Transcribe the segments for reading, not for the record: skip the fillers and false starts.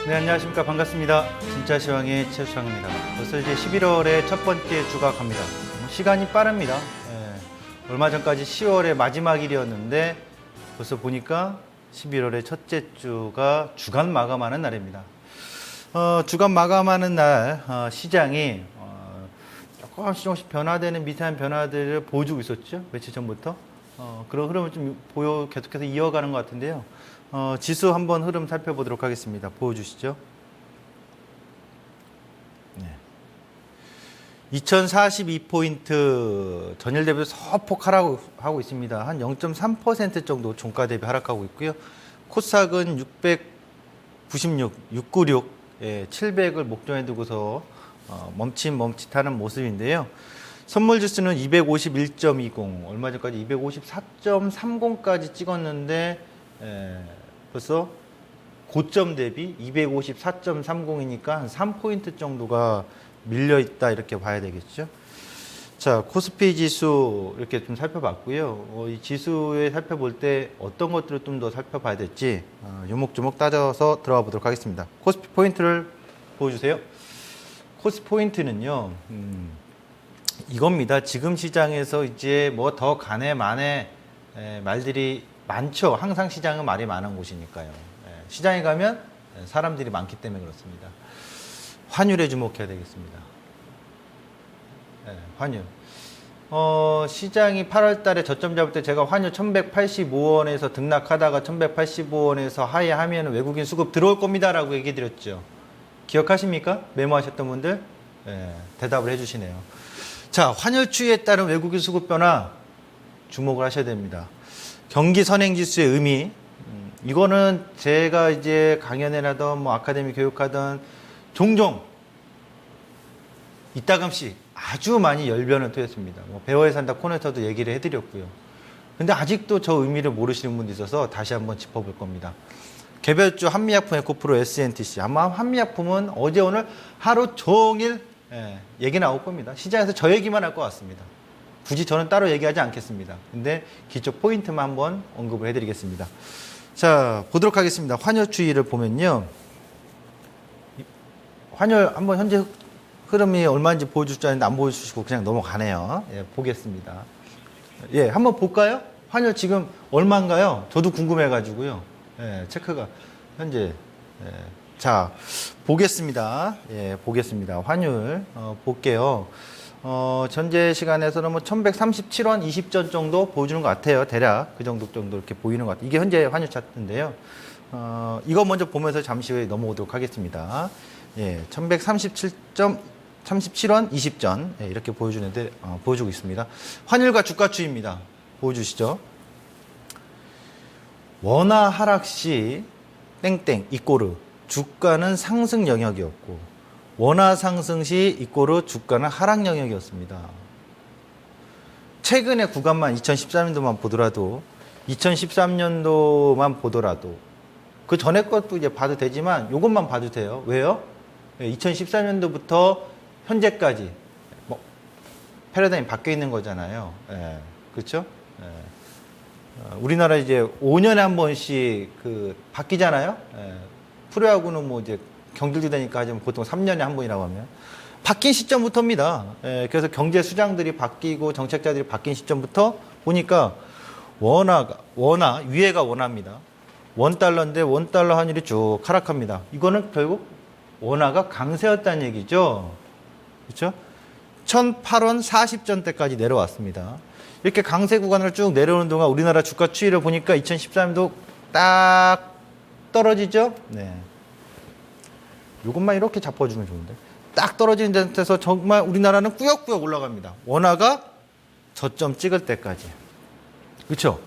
네, 안녕하십니까. 반갑습니다. 진짜 시황의 최수창입니다. 벌써 이제 11월의 첫 번째 주가 갑니다. 시간이 빠릅니다. 예, 얼마 전까지 10월의 마지막 일이었는데 벌써 보니까 11월의 첫째 주가 주간 마감하는 날입니다. 주간 마감하는 날 시장이 조금씩 변화되는 미세한 변화들을 보여주고 있었죠. 며칠 전부터. 그런 흐름을 좀 계속해서 이어가는 것 같은데요. 지수 한번 흐름 살펴보도록 하겠습니다. 보여주시죠. 네. 2042포인트 전일 대비 소폭 하락하고 있습니다. 한 0.3% 정도 종가 대비 하락하고 있고요. 코스닥은 696, 예, 700을 목전에 두고서 멈칫하는 모습인데요. 선물 지수는 251.20, 얼마 전까지 254.30까지 찍었는데 벌써 고점 대비 254.30이니까 한 3포인트 정도가 밀려있다 이렇게 봐야 되겠죠. 자, 코스피 지수 이렇게 좀 살펴봤고요. 이 지수에 살펴볼 때 어떤 것들을 좀 더 살펴봐야 될지 요목조목 따져서 들어가 보도록 하겠습니다. 코스피 포인트를 보여주세요. 코스피 포인트는요, 이겁니다. 지금 시장에서 이제 뭐 더 가네 마네 말들이 많죠. 항상 시장은 말이 많은 곳이니까요. 시장에 가면 사람들이 많기 때문에 그렇습니다. 환율에 주목해야 되겠습니다. 환율. 시장이 8월 달에 저점 잡을 때 제가 환율 1185원에서 등락하다가 1185원에서 하회하면 외국인 수급 들어올 겁니다 라고 얘기 드렸죠. 기억하십니까? 메모하셨던 분들? 대답을 해주시네요. 자, 환율 추이에 따른 외국인 수급 변화 주목을 하셔야 됩니다. 경기 선행지수의 의미, 이거는 제가 이제 강연회라든 뭐 아카데미 교육하든 종종 이따금씩 아주 많이 열변을 토했습니다. 뭐 배워야 산다 코너에서도 얘기를 해드렸고요. 근데 아직도 저 의미를 모르시는 분도 있어서 다시 한번 짚어볼 겁니다. 개별주 한미약품 에코프로 SNTC. 아마 한미약품은 어제 오늘 하루 종일 얘기 나올 겁니다. 시장에서 저 얘기만 할 것 같습니다. 굳이 저는 따로 얘기하지 않겠습니다. 근데 기초 포인트만 한번 언급을 해드리겠습니다. 자, 보도록 하겠습니다. 환율 추이를 보면요. 환율 한번 현재 흐름이 얼마인지 보여줄 줄 알았는데 안 보여주시고 그냥 넘어가네요. 예, 보겠습니다. 예, 한번 볼까요? 환율 지금 얼마인가요? 저도 궁금해가지고요. 예, 체크가 현재. 예, 자, 보겠습니다. 예, 보겠습니다. 환율 볼게요. 전제 시간에서는 뭐 1137원 20전 정도 보여주는 것 같아요. 대략 그 정도 이렇게 보이는 것 같아요. 이게 현재 환율 차트인데요. 이거 먼저 보면서 잠시 후에 넘어오도록 하겠습니다. 예, 1137원 20전 예, 이렇게 보여주는데 보여주고 있습니다. 환율과 주가 추이입니다. 보여주시죠. 원화 하락 시 땡땡 이꼬르 주가는 상승 영역이었고 원화 상승 시 이꼬르 주가는 하락 영역이었습니다. 최근의 구간만 2013년도만 보더라도 그 전에 것도 이제 봐도 되지만 이것만 봐도 돼요. 왜요? 2013년도부터 현재까지 뭐 패러다임이 바뀌어 있는 거잖아요. 그렇죠? 우리나라 이제 5년에 한 번씩 바뀌잖아요. 프로야구는 뭐 이제 경들도 되니까 하지만 보통 3년에 한 번이라고 하면 바뀐 시점부터입니다. 그래서 경제 수장들이 바뀌고 정책자들이 바뀐 시점부터 보니까 원화 위에가 원화입니다. 원달러인데 원달러 환율이 쭉 하락합니다. 이거는 결국 원화가 강세였다는 얘기죠. 그렇죠? 1008원 40전대까지 내려왔습니다. 이렇게 강세 구간을 쭉 내려오는 동안 우리나라 주가 추이를 보니까 2013년도 딱 떨어지죠? 네. 이것만 이렇게 잡아주면 좋은데. 딱 떨어지는 상태에서 정말 우리나라는 꾸역꾸역 올라갑니다. 원화가 저점 찍을 때까지. 그렇죠?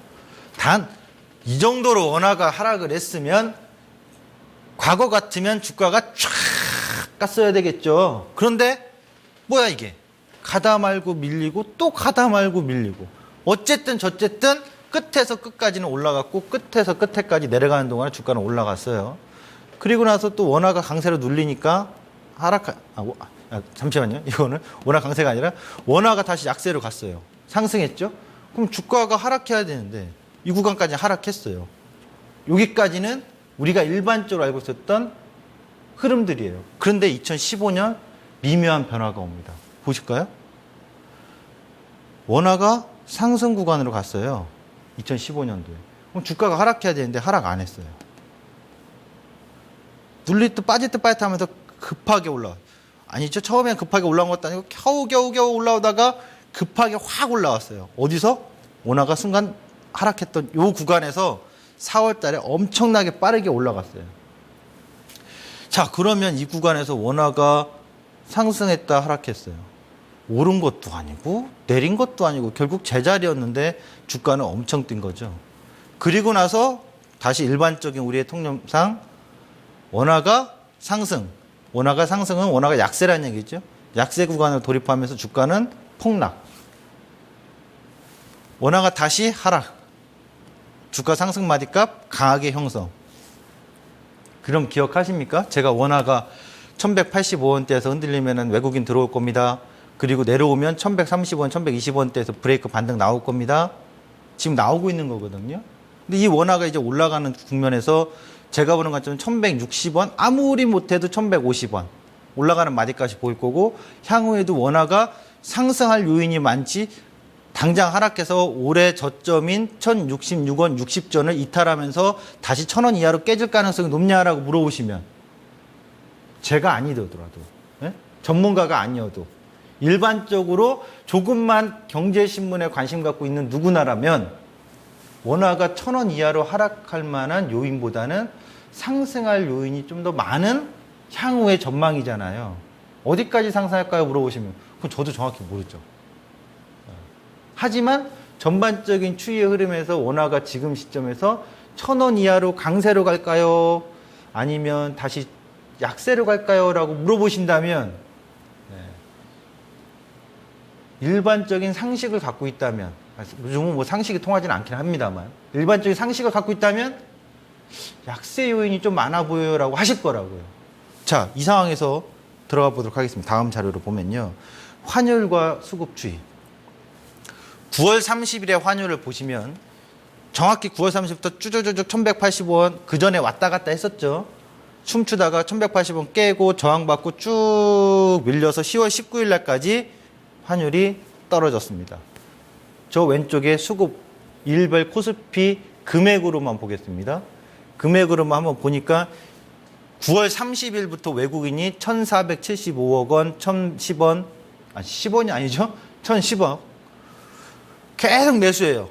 단 이 정도로 원화가 하락을 했으면 과거 같으면 주가가 쫙 갔어야 되겠죠. 그런데 뭐야 이게? 가다 말고 밀리고 또 가다 말고 밀리고 어쨌든 저쨌든 끝에서 끝까지는 올라갔고 끝에서 끝에까지 내려가는 동안에 주가는 올라갔어요. 그리고 나서 또 원화가 강세로 눌리니까 잠시만요. 이거는 원화 강세가 아니라 원화가 다시 약세로 갔어요. 상승했죠? 그럼 주가가 하락해야 되는데 이 구간까지 하락했어요. 여기까지는 우리가 일반적으로 알고 있었던 흐름들이에요. 그런데 2015년 미묘한 변화가 옵니다. 보실까요? 원화가 상승 구간으로 갔어요. 2015년도에. 그럼 주가가 하락해야 되는데 하락 안 했어요. 눌릴 듯 빠질 듯 빠질 하면서 급하게 올라와요. 아니죠. 처음엔 급하게 올라온 것도 아니고 겨우 올라오다가 급하게 확 올라왔어요. 어디서? 원화가 순간 하락했던 요 구간에서 4월 달에 엄청나게 빠르게 올라갔어요. 자, 그러면 이 구간에서 원화가 상승했다 하락했어요. 오른 것도 아니고 내린 것도 아니고 결국 제자리였는데 주가는 엄청 뛴 거죠. 그리고 나서 다시 일반적인 우리의 통념상 원화가 상승. 원화가 상승은 원화가 약세라는 얘기죠. 약세 구간을 돌입하면서 주가는 폭락. 원화가 다시 하락. 주가 상승 마디값 강하게 형성. 그럼 기억하십니까? 제가 원화가 1185원대에서 흔들리면 외국인 들어올 겁니다. 그리고 내려오면 1130원, 1120원대에서 브레이크 반등 나올 겁니다. 지금 나오고 있는 거거든요. 근데 이 원화가 이제 올라가는 국면에서 제가 보는 관점은 1160원, 아무리 못해도 1150원 올라가는 마디값이 보일 거고, 향후에도 원화가 상승할 요인이 많지 당장 하락해서 올해 저점인 1066원 60전을 이탈하면서 다시 1000원 이하로 깨질 가능성이 높냐라고 물어보시면, 제가 아니더라도, 전문가가 아니어도 일반적으로 조금만 경제신문에 관심 갖고 있는 누구나라면 원화가 1000원 이하로 하락할 만한 요인보다는 상승할 요인이 좀 더 많은 향후의 전망이잖아요. 어디까지 상승할까요? 물어보시면 그건 저도 정확히 모르죠. 하지만 전반적인 추이의 흐름에서 원화가 지금 시점에서 1000원 이하로 강세로 갈까요? 아니면 다시 약세로 갈까요? 라고 물어보신다면, 일반적인 상식을 갖고 있다면, 요즘은 뭐 상식이 통하지는 않긴 합니다만, 일반적인 상식을 갖고 있다면 약세 요인이 좀 많아 보여요라고 하실 거라고요. 자, 이 상황에서 들어가 보도록 하겠습니다. 다음 자료를 보면요, 환율과 수급 추이. 9월 30일에 환율을 보시면 정확히 9월 30일부터 쭈쭈쭈쭈 1185원, 그 전에 왔다 갔다 했었죠. 춤추다가 1180원 깨고 저항받고 쭉 밀려서 10월 19일 날까지 환율이 떨어졌습니다. 저 왼쪽에 수급 일별 코스피 금액으로만 보겠습니다. 금액으로만 한번 보니까 9월 30일부터 외국인이 1475억 원, 1010원, 10원이 아니죠? 1010억 계속 매수해요.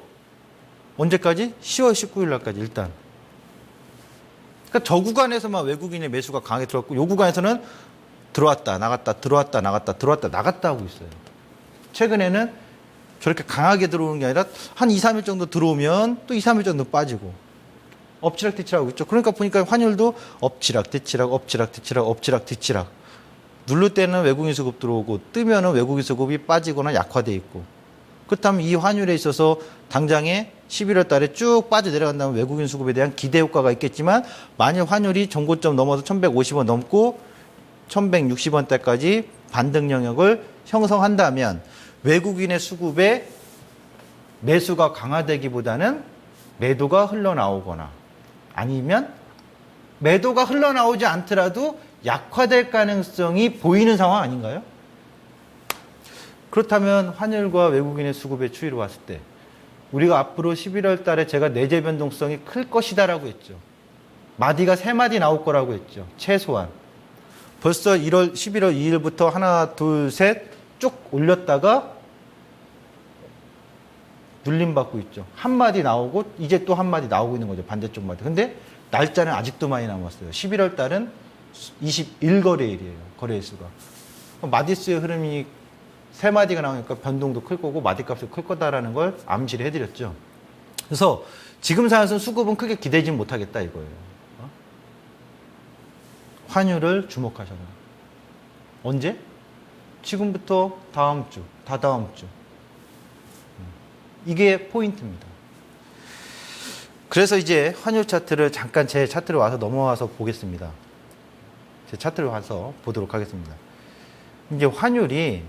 언제까지? 10월 19일 날까지 일단. 그러니까 저 구간에서만 외국인의 매수가 강하게 들어왔고, 요 구간에서는 들어왔다 나갔다 들어왔다 나갔다 들어왔다 나갔다 하고 있어요. 최근에는 저렇게 강하게 들어오는 게 아니라 한 2, 3일 정도 들어오면 또 2, 3일 정도 빠지고 엎치락뒤치락 하고 있죠. 그러니까 보니까 환율도 엎치락뒤치락 엎치락뒤치락 엎치락뒤치락. 누를 때는 외국인 수급 들어오고 뜨면은 외국인 수급이 빠지거나 약화돼 있고. 그렇다면 이 환율에 있어서 당장에 11월 달에 쭉 빠져내려간다면 외국인 수급에 대한 기대 효과가 있겠지만, 만일 환율이 전고점 넘어서 1150원 넘고 1160원대까지 반등 영역을 형성한다면 외국인의 수급에 매수가 강화되기보다는 매도가 흘러나오거나, 아니면 매도가 흘러나오지 않더라도 약화될 가능성이 보이는 상황 아닌가요? 그렇다면 환율과 외국인의 수급의 추이로 봤을 때 우리가 앞으로 11월 달에 제가 내재 변동성이 클 것이다라고 했죠. 마디가 3마디 나올 거라고 했죠. 최소한. 벌써 11월 2일부터 하나, 둘, 셋 쭉 올렸다가 눌림받고 있죠. 한 마디 나오고 이제 또 한 마디 나오고 있는 거죠. 반대쪽 마디. 근데 날짜는 아직도 많이 남았어요. 11월 달은 21거래일이에요. 거래일수가. 마디수의 흐름이 3마디가 나오니까 변동도 클 거고 마디값도 클 거다라는 걸 암시를 해드렸죠. 그래서 지금 상황에서는 수급은 크게 기대지 못하겠다 이거예요. 환율을 주목하셔라. 언제? 지금부터 다음 주, 다다음 주. 이게 포인트입니다. 그래서 이제 환율 차트를 잠깐 제 차트로 와서 넘어와서 보겠습니다. 제 차트로 와서 보도록 하겠습니다. 이제 환율이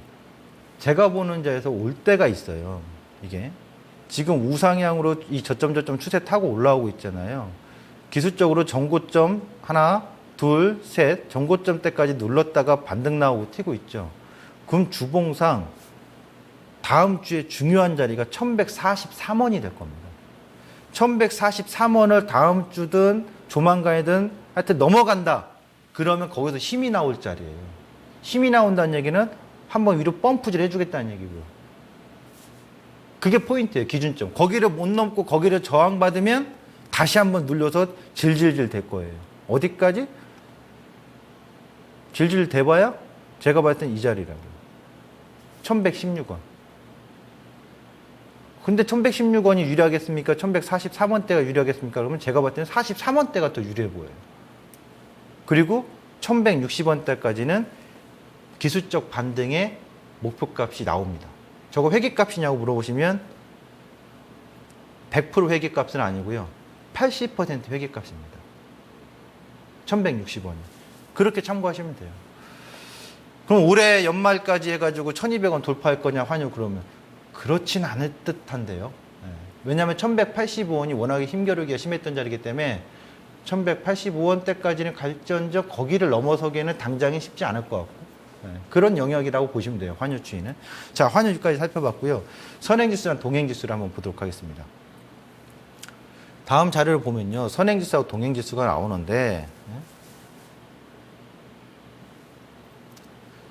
제가 보는 자에서 올 때가 있어요. 이게 지금 우상향으로 이 저점 추세 타고 올라오고 있잖아요. 기술적으로 전고점 하나, 둘, 셋, 전고점대까지 눌렀다가 반등 나오고 튀고 있죠. 그럼 주봉상 다음 주에 중요한 자리가 1143원이 될 겁니다. 1143원을 다음 주든 조만간이든 하여튼 넘어간다. 그러면 거기서 힘이 나올 자리예요. 힘이 나온다는 얘기는 한번 위로 펌프질 해주겠다는 얘기고요. 그게 포인트예요. 기준점. 거기를 못 넘고 거기를 저항받으면 다시 한번 눌려서 질질질 될 거예요. 어디까지? 질질 대봐야 제가 봤을 땐 이 자리라고요. 1116원. 근데 1116원이 유리하겠습니까? 1143원대가 유리하겠습니까? 그러면 제가 봤을 때는 43원대가 더 유리해 보여요. 그리고 1160원대까지는 기술적 반등의 목표값이 나옵니다. 저거 회계값이냐고 물어보시면 100% 회계값은 아니고요. 80% 회계값입니다. 1160원이. 그렇게 참고하시면 돼요. 그럼 올해 연말까지 해가지고 1200원 돌파할 거냐 환율 그러면 그렇진 않을 듯한데요. 왜냐하면 1185원이 워낙에 힘겨루기가 심했던 자리이기 때문에 1185원대까지는 갈지언정 거기를 넘어서기에는 당장이 쉽지 않을 것 같고 그런 영역이라고 보시면 돼요. 환율 추이는. 자, 환율까지 살펴봤고요. 선행지수랑 동행지수를 한번 보도록 하겠습니다. 다음 자료를 보면요. 선행지수하고 동행지수가 나오는데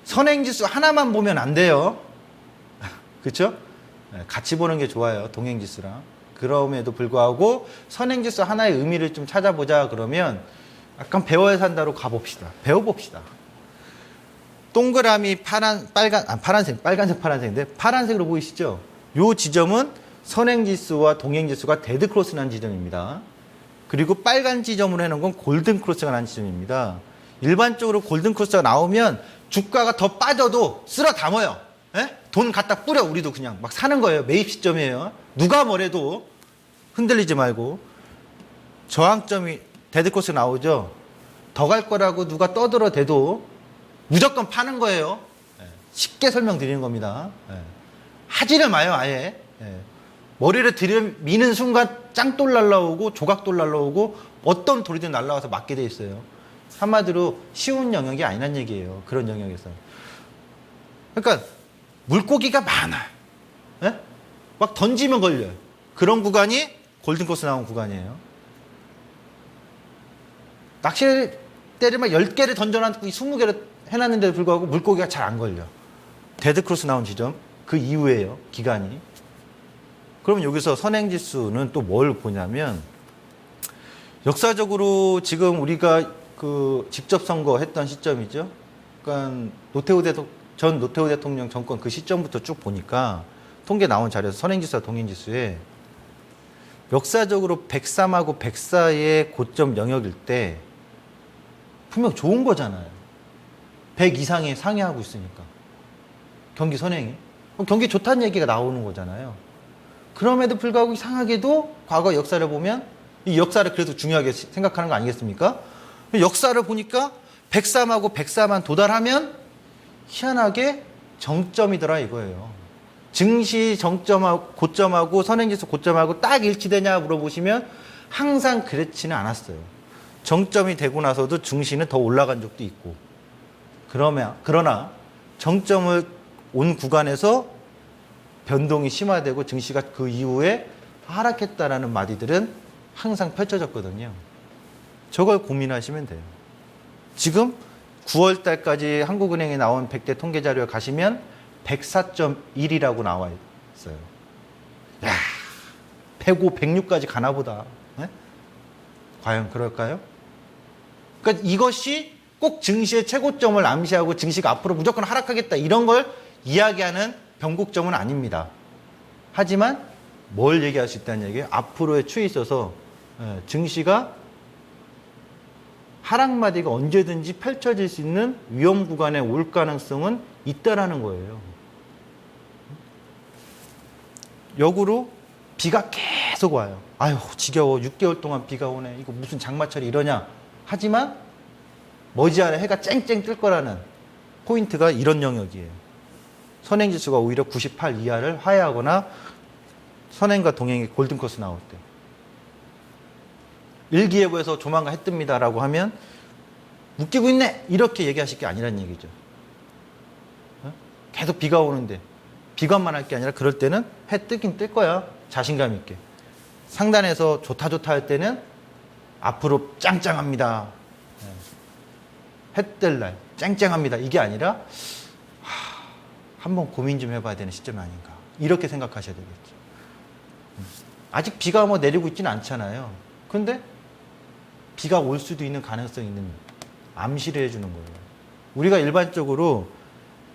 선행지수 하나만 보면 안 돼요. 그렇죠? 같이 보는 게 좋아요. 동행지수랑. 그럼에도 불구하고 선행지수 하나의 의미를 좀 찾아보자 그러면 약간 배워야 산다로 가봅시다. 배워봅시다. 동그라미 빨간색인데 파란색으로 보이시죠? 요 지점은 선행지수와 동행지수가 데드크로스 난 지점입니다. 그리고 빨간 지점으로 해놓은 건 골든크로스가 난 지점입니다. 일반적으로 골든크로스가 나오면 주가가 더 빠져도 쓸어 담아요. 에? 돈 갖다 뿌려. 우리도 그냥 막 사는 거예요. 매입 시점이에요. 누가 뭐래도 흔들리지 말고. 저항점이 데드크로스 나오죠. 더 갈 거라고 누가 떠들어대도 무조건 파는 거예요. 쉽게 설명드리는 겁니다. 하지를 마요 아예. 머리를 들이미는 순간 짱돌 날라오고 조각돌 날라오고 어떤 돌이든 날라와서 맞게 돼 있어요. 한마디로 쉬운 영역이 아니란 얘기예요. 그런 영역에서. 그러니까 물고기가 많아. 막 던지면 걸려요. 그런 구간이 골든코스 나온 구간이에요. 낚시를 때리면 10개를 던져놨고 20개를 해놨는데도 불구하고 물고기가 잘 안 걸려. 데드크로스 나온 지점 그 이후에요. 기간이. 그러면 여기서 선행지수는 또 뭘 보냐면 역사적으로 지금 우리가 그 직접 선거했던 시점이죠. 그러니까 전 노태우 대통령 정권 그 시점부터 쭉 보니까 통계 나온 자료에서 선행지수와 동행지수에 역사적으로 103하고 104의 고점 영역일 때 분명 좋은 거잖아요. 100 이상에 상회하고 있으니까. 경기 선행이. 경기 좋다는 얘기가 나오는 거잖아요. 그럼에도 불구하고 이상하게도 과거 역사를 보면 이 역사를 그래도 중요하게 생각하는 거 아니겠습니까? 역사를 보니까 103하고 104만 도달하면 희한하게 정점이더라 이거예요. 증시 정점하고 고점하고 선행지수 고점하고 딱 일치되냐 물어보시면 항상 그렇지는 않았어요. 정점이 되고 나서도 증시는 더 올라간 적도 있고 그러나 정점을 온 구간에서 변동이 심화되고 증시가 그 이후에 하락했다라는 마디들은 항상 펼쳐졌거든요. 저걸 고민하시면 돼요. 지금 9월 달까지 한국은행에 나온 100대 통계 자료에 가시면 104.1이라고 나와 있어요. 야, 105, 106까지 가나 보다. 네? 과연 그럴까요? 그러니까 이것이 꼭 증시의 최고점을 암시하고 증시가 앞으로 무조건 하락하겠다 이런 걸 이야기하는 변곡점은 아닙니다. 하지만 뭘 얘기할 수 있다는 얘기예요? 앞으로의 추이에 있어서 증시가 하락마디가 언제든지 펼쳐질 수 있는 위험 구간에 올 가능성은 있다라는 거예요. 역으로 비가 계속 와요. 아유 지겨워. 6개월 동안 비가 오네. 이거 무슨 장마철이 이러냐. 하지만 머지않아 해가 쨍쨍 뜰 거라는 포인트가 이런 영역이에요. 선행지수가 오히려 98 이하를 하회하거나 선행과 동행의 골든코스 나올 때. 일기예보에서 조만간 해 뜹니다라고 하면 웃기고 있네 이렇게 얘기하실 게 아니란 얘기죠. 계속 비가 오는데 비관만 할 게 아니라 그럴 때는 해 뜨긴 뜰 거야. 자신감 있게. 상단에서 좋다 할 때는 앞으로 짱짱합니다. 해 뜰 날 짱짱합니다. 이게 아니라 한번 고민 좀 해봐야 되는 시점이 아닌가. 이렇게 생각하셔야 되겠죠. 아직 비가 뭐 내리고 있지는 않잖아요. 근데 비가 올 수도 있는 가능성이 있는 암시를 해주는 거예요. 우리가 일반적으로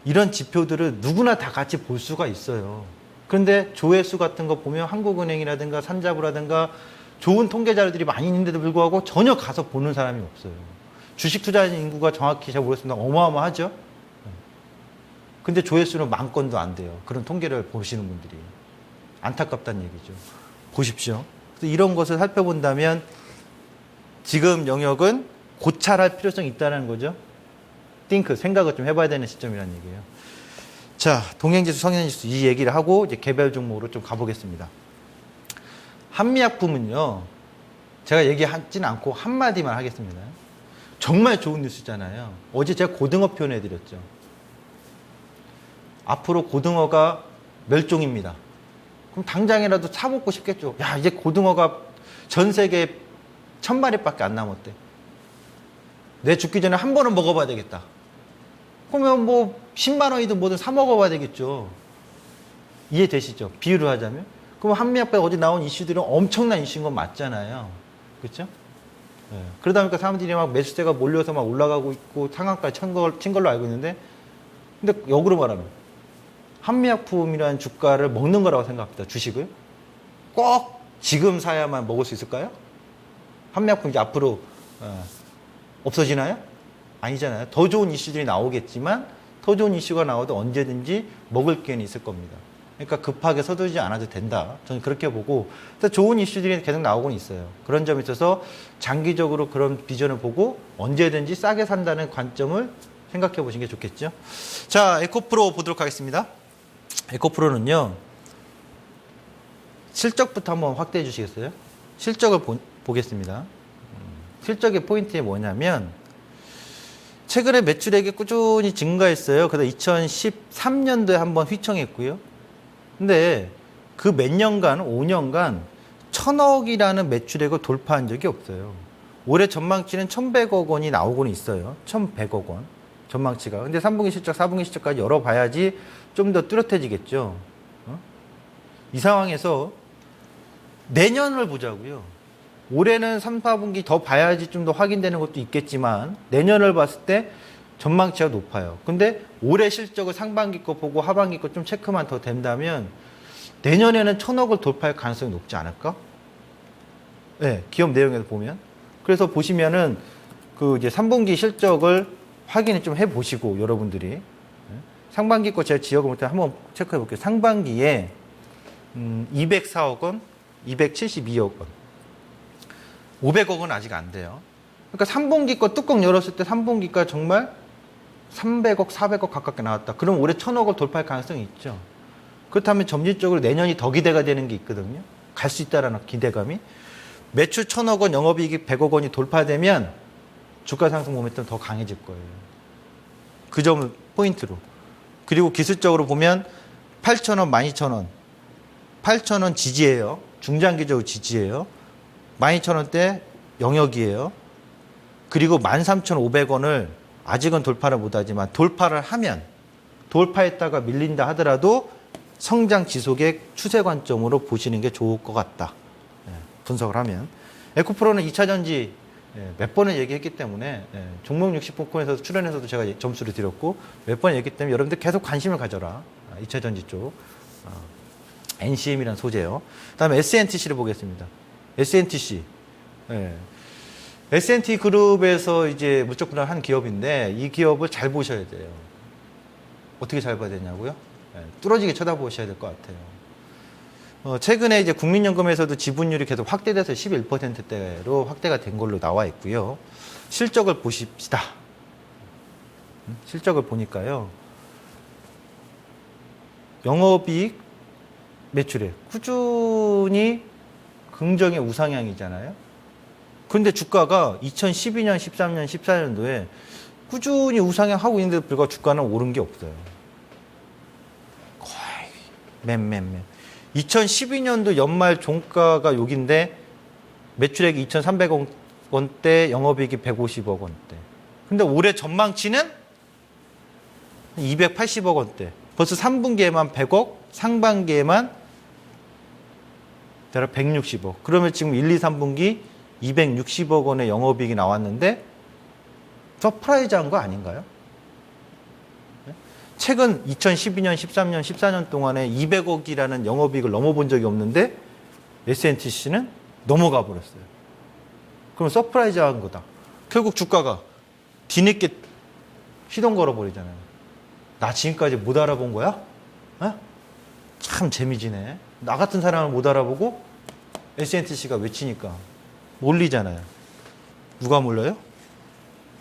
이런 지표들을 누구나 다 같이 볼 수가 있어요. 그런데 조회수 같은 거 보면 한국은행이라든가 산자부라든가 좋은 통계 자료들이 많이 있는데도 불구하고 전혀 가서 보는 사람이 없어요. 주식 투자하는 인구가 정확히 잘 모르겠습니다. 어마어마하죠? 근데 조회수는 10,000건도 안 돼요. 그런 통계를 보시는 분들이. 안타깝다는 얘기죠. 보십시오. 그래서 이런 것을 살펴본다면 지금 영역은 고찰할 필요성이 있다는 거죠. 생각을 좀 해봐야 되는 시점이라는 얘기예요. 자, 동행지수, 성향지수 이 얘기를 하고 이제 개별 종목으로 좀 가보겠습니다. 한미약품은요, 제가 얘기하지는 않고 한마디만 하겠습니다. 정말 좋은 뉴스잖아요. 어제 제가 고등어 표현해드렸죠. 앞으로 고등어가 멸종입니다. 그럼 당장이라도 사먹고 싶겠죠. 야, 이제 고등어가 전 세계에 1,000마리밖에 안 남았대. 내 죽기 전에 한 번은 먹어봐야 되겠다. 그러면 뭐 10만 원이든 뭐든 사 먹어봐야 되겠죠. 이해되시죠? 비유를 하자면. 그럼 한미약품 어제 나온 이슈들은 엄청난 이슈인 건 맞잖아요. 그렇죠? 네. 그러다 보니까 사람들이 막 매수세가 몰려서 막 올라가고 있고 상한가에 친 걸로 알고 있는데, 근데 역으로 말하면 한미약품이라는 주가를 먹는 거라고 생각합니다. 주식을. 꼭 지금 사야만 먹을 수 있을까요? 한미약품 이제 앞으로 없어지나요? 아니잖아요. 더 좋은 이슈들이 나오겠지만 더 좋은 이슈가 나와도 언제든지 먹을 기회는 있을 겁니다. 그러니까 급하게 서두르지 않아도 된다. 저는 그렇게 보고 좋은 이슈들이 계속 나오곤 있어요. 그런 점에 있어서 장기적으로 그런 비전을 보고 언제든지 싸게 산다는 관점을 생각해 보시는 게 좋겠죠. 자, 에코프로 보도록 하겠습니다. 에코프로는요, 실적부터 한번 확대해 주시겠어요? 실적을 보겠습니다. 실적의 포인트가 뭐냐면 최근에 매출액이 꾸준히 증가했어요. 그래서 2013년도에 한번 휘청했고요. 근데 그 몇 년간, 5년간 1,000억이라는 매출액을 돌파한 적이 없어요. 올해 전망치는 1,100억 원이 나오고는 있어요. 1,100억 원 전망치가. 근데 3분기 실적, 4분기 실적까지 열어봐야지 좀 더 뚜렷해지겠죠. 이 상황에서 내년을 보자고요. 올해는 3, 4분기 더 봐야지 좀 더 확인되는 것도 있겠지만 내년을 봤을 때 전망치가 높아요. 근데 올해 실적을 상반기 거 보고 하반기 거 좀 체크만 더 된다면 내년에는 1,000억을 돌파할 가능성이 높지 않을까? 네, 기업 내용에서 보면. 그래서 보시면은 그 이제 3분기 실적을 확인을 좀 해보시고 여러분들이 상반기 거 제가 지역을 볼 때 한번 체크해 볼게요. 상반기에 204억 원, 272억 원. 500억은 아직 안 돼요. 그러니까 3분기 거 뚜껑 열었을 때 3분기가 정말 300억, 400억 가깝게 나왔다. 그럼 올해 1,000억을 돌파할 가능성이 있죠. 그렇다면 점진적으로 내년이 더 기대가 되는 게 있거든요. 갈 수 있다라는 기대감이. 매출 1,000억 원, 영업이익이 100억 원이 돌파되면 주가 상승 모멘텀 더 강해질 거예요. 그 점을 포인트로. 그리고 기술적으로 보면 8,000원, 12,000원. 8,000원 지지예요. 중장기적으로 지지예요. 12,000원대 영역이에요. 그리고 13,500원을 아직은 돌파를 못하지만 돌파를 하면 돌파했다가 밀린다 하더라도 성장 지속의 추세 관점으로 보시는 게 좋을 것 같다. 분석을 하면. 에코프로는 2차전지 몇 번을 얘기했기 때문에 종목 60분권에서 출연해서도 제가 점수를 드렸고 몇 번 얘기했기 때문에 여러분들 계속 관심을 가져라. 2차전지 쪽. NCM이라는 소재요. 다음에 SNTC를 보겠습니다. SNTC. S&T 그룹에서 이제 물적 분할한 기업인데 이 기업을 잘 보셔야 돼요. 어떻게 잘 봐야 되냐고요? 뚫어지게 쳐다보셔야 될 것 같아요. 최근에 이제 국민연금에서도 지분율이 계속 확대돼서 11%대로 확대가 된 걸로 나와 있고요. 실적을 보십시다. 실적을 보니까요. 영업이익, 매출액 꾸준히 긍정의 우상향이잖아요. 그런데 주가가 2012년, 13년, 14년도에 꾸준히 우상향하고 있는데도 불구하고 주가는 오른 게 없어요. 거의 맨. 2012년도 연말 종가가 여기인데 매출액이 2,300억 원대, 영업이익이 150억 원대. 근데 올해 전망치는 280억 원대. 벌써 3분기에만 100억, 상반기에만 160억. 그러면 지금 1, 2, 3분기 260억 원의 영업이익이 나왔는데 서프라이즈한 거 아닌가요? 최근 2012년, 13년, 14년 동안에 200억이라는 영업이익을 넘어본 적이 없는데 S&TC는 넘어가 버렸어요. 그럼 서프라이즈한 거다. 결국 주가가 뒤늦게 시동 걸어버리잖아요. 나 지금까지 못 알아본 거야? 어? 참 재미지네. 나 같은 사람을 못 알아보고 S&TC가 외치니까 몰리잖아요. 누가 몰려요?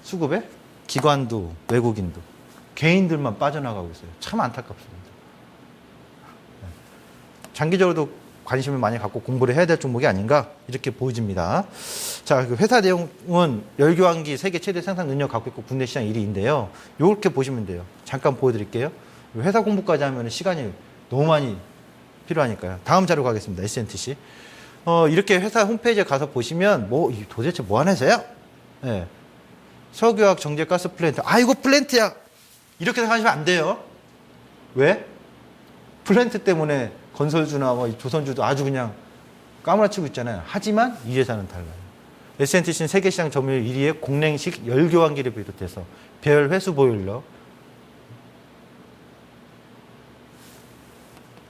수급에? 기관도 외국인도. 개인들만 빠져나가고 있어요. 참 안타깝습니다. 장기적으로도 관심을 많이 갖고 공부를 해야 될 종목이 아닌가 이렇게 보여집니다. 자, 그 회사 내용은 열교환기 세계 최대 생산 능력 갖고 있고 국내 시장 1위인데요. 이렇게 보시면 돼요. 잠깐 보여드릴게요. 회사 공부까지 하면 시간이 너무 많이 필요하니까요. 다음 자료 가겠습니다. S&TC. 이렇게 회사 홈페이지에 가서 보시면 도대체 뭐 하는 회사야? 네. 석유화학, 정제, 가스 플랜트. 이거 플랜트야. 이렇게 생각하시면 안 돼요. 왜? 플랜트 때문에 건설주나 조선주도 아주 그냥 까무라치고 있잖아요. 하지만 이 회사는 달라요. S&TC는 세계시장 점유율 1위의 공랭식 열교환기를 비롯해서 배열 회수 보일러,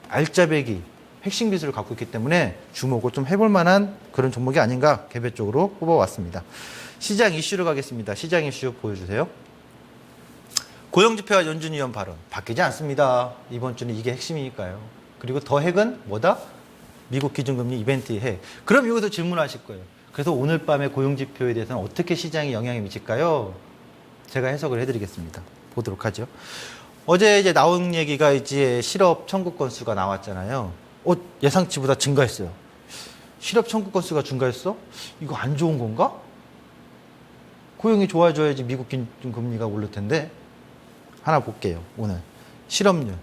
알짜배기, 핵심 기술을 갖고 있기 때문에 주목을 좀 해볼 만한 그런 종목이 아닌가 개별적으로 뽑아왔습니다. 시장 이슈로 가겠습니다. 시장 이슈 보여주세요. 고용지표와 연준 위원 발언 바뀌지 않습니다. 이번 주는 이게 핵심이니까요. 그리고 더 핵은 뭐다? 미국 기준금리 이벤트의 핵. 그럼 여기서 질문하실 거예요. 그래서 오늘 밤에 고용지표에 대해서는 어떻게 시장에 영향이 미칠까요? 제가 해석을 해드리겠습니다. 보도록 하죠. 어제 이제 나온 얘기가 이제 실업 청구 건수가 나왔잖아요. 예상치보다 증가했어요. 실업 청구 건수가 증가했어? 이거 안 좋은 건가? 고용이 좋아져야지 미국 기준금리가 오를 텐데. 하나 볼게요. 오늘 실업률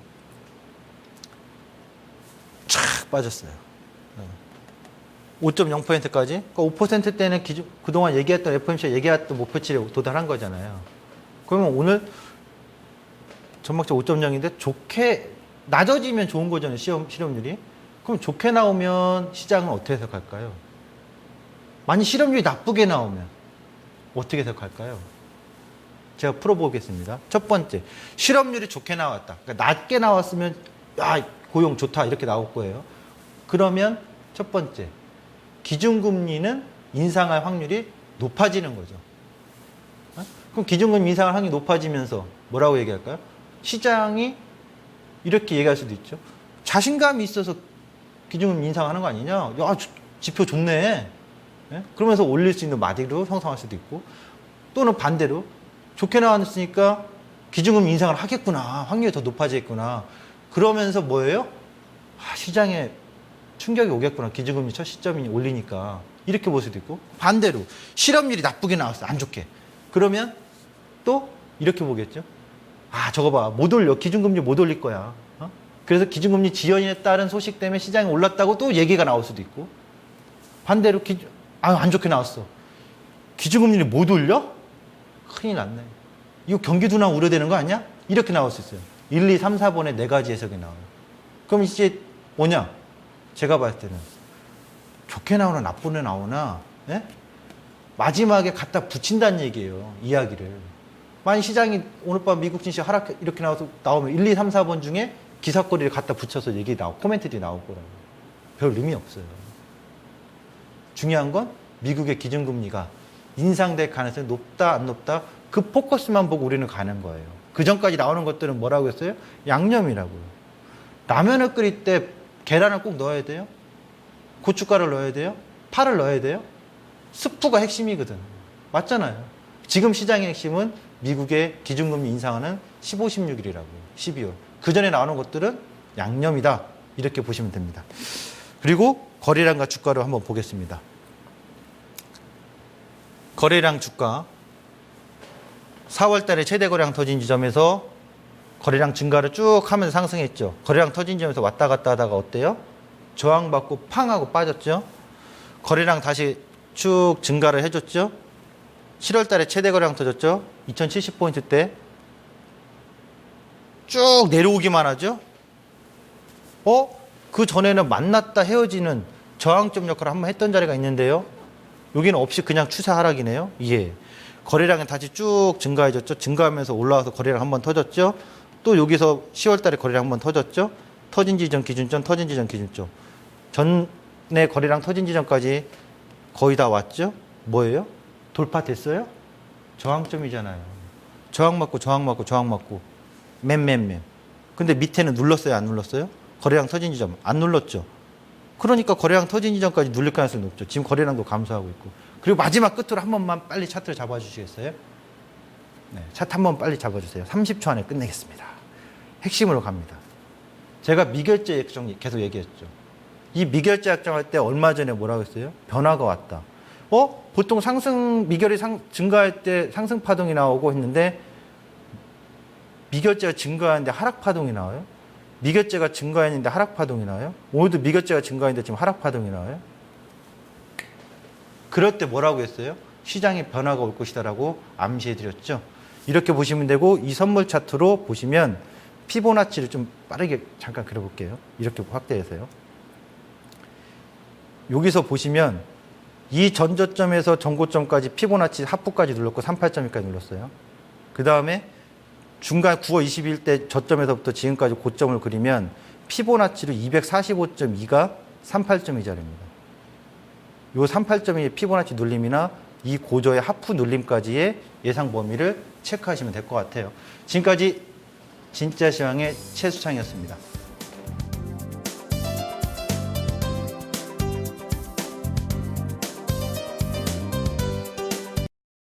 촥 빠졌어요. 5.0%까지. 그러니까 5%대는 그동안 얘기했던 FOMC가 얘기했던 목표치에 도달한 거잖아요. 그러면 오늘 전망치 5.0인데 좋게 낮아지면 좋은 거잖아요. 실업률이. 그럼 좋게 나오면 시장은 어떻게 해석할까요? 만약 실업률이 나쁘게 나오면 어떻게 해석할까요? 제가 풀어보겠습니다. 첫 번째, 실업률이 좋게 나왔다. 그러니까 낮게 나왔으면 고용 좋다 이렇게 나올 거예요. 그러면 첫 번째, 기준금리는 인상할 확률이 높아지는 거죠. 그럼 기준금리 인상할 확률이 높아지면서 뭐라고 얘기할까요? 시장이 이렇게 얘기할 수도 있죠. 자신감이 있어서 기준금리 인상하는 거 아니냐? 지표 좋네. 그러면서 올릴 수 있는 마디로 형성할 수도 있고, 또는 반대로 좋게 나왔으니까 기준금리 인상을 하겠구나. 확률이 더 높아지겠구나. 그러면서 뭐예요? 시장에 충격이 오겠구나. 기준금리 첫 시점이 올리니까. 이렇게 볼 수도 있고, 반대로 실업률이 나쁘게 나왔어. 안 좋게. 그러면 또 이렇게 보겠죠. 저거 봐. 못 올려. 기준금리 못 올릴 거야. 그래서 기준금리 지연에 따른 소식 때문에 시장이 올랐다고 또 얘기가 나올 수도 있고, 반대로 안 좋게 나왔어. 기준금리를 못 올려? 큰일 났네. 이거 경기 둔화 우려되는 거 아니야? 이렇게 나올 수 있어요. 1, 2, 3, 4번에 4가지 해석이 나와요. 그럼 이제 뭐냐? 제가 봤을 때는 좋게 나오나 나쁘게 나오나 마지막에 갖다 붙인다는 얘기예요. 이야기를. 만약 시장이 오늘 밤 미국 증시 하락 이렇게 나오면 1, 2, 3, 4번 중에 기사거리를 갖다 붙여서 코멘트들이 나올 거라고. 별 의미 없어요. 중요한 건 미국의 기준금리가 인상될 가능성이 높다 안 높다 그 포커스만 보고 우리는 가는 거예요. 그 전까지 나오는 것들은 뭐라고 했어요? 양념이라고요. 라면을 끓일 때 계란을 꼭 넣어야 돼요? 고춧가루를 넣어야 돼요? 파를 넣어야 돼요? 스프가 핵심이거든. 맞잖아요. 지금 시장의 핵심은 미국의 기준금리 인상하는 15, 16일이라고요. 12월. 그 전에 나오는 것들은 양념이다. 이렇게 보시면 됩니다. 그리고 거래량과 주가를 한번 보겠습니다. 거래량 주가 4월 달에 최대 거래량 터진 지점에서 거래량 증가를 쭉 하면서 상승했죠. 거래량 터진 지점에서 왔다 갔다 하다가 어때요? 저항받고 팡 하고 빠졌죠. 거래량 다시 쭉 증가를 해줬죠. 7월 달에 최대 거래량 터졌죠. 2070포인트 때 쭉 내려오기만 하죠. 그 전에는 만났다 헤어지는 저항점 역할을 한번 했던 자리가 있는데요. 여기는 없이 그냥 추세 하락이네요. 예. 거래량이 다시 쭉 증가해졌죠. 증가하면서 올라와서 거래량 한번 터졌죠. 또 여기서 10월 달에 거래량 한번 터졌죠. 터진 지점 기준점, 터진 지점 기준점. 전에 거래량 터진 지점까지 거의 다 왔죠. 뭐예요? 돌파됐어요? 저항점이잖아요. 저항 맞고 저항 맞고 저항 맞고 맴. 근데 밑에는 눌렀어요? 안 눌렀어요? 거래량 터진 지점 안 눌렀죠. 그러니까 거래량 터진 지점까지 눌릴 가능성이 높죠. 지금 거래량도 감소하고 있고. 그리고 마지막 끝으로 한 번만 빨리 차트를 잡아주시겠어요? 네, 차트 한 번 빨리 잡아주세요. 30초 안에 끝내겠습니다. 핵심으로 갑니다. 제가 미결제 약정 계속 얘기했죠. 이 미결제 약정할 때 얼마 전에 뭐라고 했어요? 변화가 왔다. 보통 미결이 증가할 때 상승 파동이 나오고 했는데 미결제가 증가하는데 하락 파동이 나와요? 미결제가 증가했는데 하락 파동이 나와요? 오늘도 미결제가 증가했는데 지금 하락 파동이 나와요? 그럴 때 뭐라고 했어요? 시장에 변화가 올 것이다라고 암시해드렸죠. 이렇게 보시면 되고 이 선물 차트로 보시면 피보나치를 좀 빠르게 잠깐 그려볼게요. 이렇게 확대해서요. 여기서 보시면 이 전저점에서 전고점까지 피보나치 하프까지 눌렀고 38점까지 눌렀어요. 그 다음에 중간 9월 22일 때 저점에서부터 지금까지 고점을 그리면 피보나치로 245.2가 38점이 자리입니다. 이 38점이 피보나치 눌림이나 이 고저의 하프 눌림까지의 예상 범위를 체크하시면 될 것 같아요. 지금까지 진짜 시황의 최수창이었습니다.